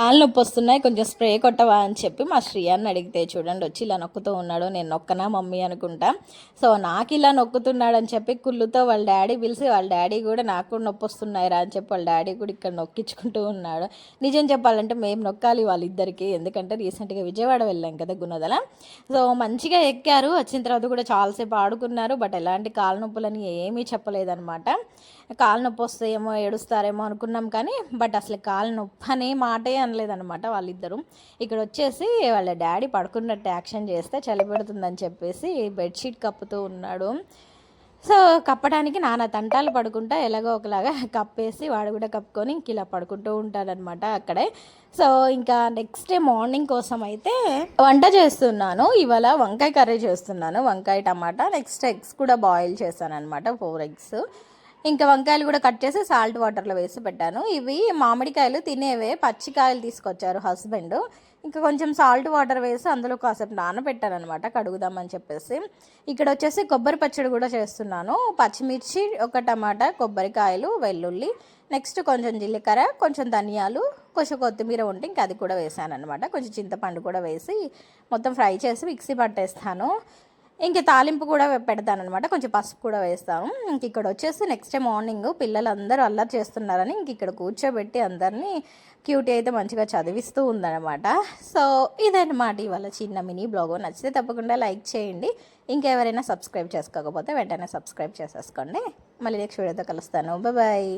కాళ్ళు నొప్పి వస్తున్నాయి, కొంచెం స్ప్రే కొట్టవా అని చెప్పి మా శ్రీయాన్ని అడిగితే చూడండి వచ్చి ఇలా నొక్కుతూ ఉన్నాడు. నేను నొక్కనా మమ్మీ అనుకుంటా. సో నాకు ఇలా నొక్కుతున్నాడు అని చెప్పి కుళ్ళుతో వాళ్ళ డాడీ పిలిచి, వాళ్ళ డాడీ కూడా నాకు కూడా నొప్పి వస్తున్నాయిరా అని చెప్పి వాళ్ళ డాడీ కూడా ఇక్కడ నొక్కించుకుంటూ ఉన్నాడు. నిజం చెప్పాలంటే మేము నొక్కాలి వాళ్ళిద్దరికి, ఎందుకంటే రీసెంట్గా విజయవాడ వెళ్ళాం కదా గుణదల. సో మంచిగా ఎక్కారు, వచ్చిన తర్వాత కూడా చాలాసేపు ఆడుకున్నారు. బట్ ఎలాంటి కాళ్ళ నొప్పులని ఏమీ చెప్పలేదన్నమాట. కాళ్ళు నొప్పి వస్తాయేమో ఏడుస్తారేమో అనుకున్నాం కానీ బట్ అసలు కాళ్ళు నొప్పి అనే మాటే అనలేదన్నమాట వాళ్ళిద్దరూ. ఇక్కడ వచ్చేసి వాళ్ళ డాడీ పడుకున్నట్టు యాక్షన్ చేస్తే చలి పెడుతుందని చెప్పేసి బెడ్షీట్ కప్పుతూ ఉన్నాడు. సో కప్పడానికి నానా తంటాలు పడుకుంటా ఎలాగో ఒకలాగా కప్పేసి వాడు కూడా కప్పుకొని ఇంక ఇలా పడుకుంటూ ఉంటాడనమాట అక్కడే. సో ఇంకా నెక్స్ట్ డే మార్నింగ్ కోసం అయితే వంట చేస్తున్నాను. ఇవాళ వంకాయ కర్రీ చేస్తున్నాను, వంకాయ టమాటా. నెక్స్ట్ ఎగ్స్ కూడా బాయిల్ చేశాను అనమాట, 4 ఎగ్స్. ఇంకా వంకాయలు కూడా కట్ చేసి సాల్ట్ వాటర్లో వేసి పెట్టాను. ఇవి మామిడికాయలు తినేవే, పచ్చికాయలు తీసుకొచ్చారు హస్బెండ్. ఇంకా కొంచెం సాల్ట్ వాటర్ వేసి అందులో కాసేపు నానబెట్టాను అనమాట కడుగుదామని చెప్పేసి. ఇక్కడ వచ్చేసి కొబ్బరి పచ్చడి కూడా చేస్తున్నాను. పచ్చిమిర్చి, ఒక టమాటా, కొబ్బరికాయలు, వెల్లుల్లి, నెక్స్ట్ కొంచెం జీలకర్ర, కొంచెం ధనియాలు, కొంచెం కొత్తిమీర ఉంటే ఇంకా అది కూడా వేసాను అనమాట. కొంచెం చింతపండు కూడా వేసి మొత్తం ఫ్రై చేసి మిక్సీ పట్టేస్తాను. ఇంక తాలింపు కూడా పెడతాను అనమాట, కొంచెం పసుపు కూడా వేస్తాను. ఇంక ఇక్కడ వచ్చేసి నెక్స్ట్ డే మార్నింగ్ పిల్లలందరూ అల్లరి చేస్తున్నారని ఇంక ఇక్కడ కూర్చోబెట్టి అందరినీ క్యూటీ అయితే మంచిగా చదివిస్తూ ఉందన్నమాట. సో ఇదన్నమాట ఇవాళ చిన్న మినీ బ్లాగ్. నచ్చితే తప్పకుండా లైక్ చేయండి. ఇంకెవరైనా సబ్స్క్రైబ్ చేసుకోకపోతే వెంటనే సబ్స్క్రైబ్ చేసేసుకోండి. మళ్ళీ నెక్స్ట్ వీడియోతో కలుస్తాను. బాయ్.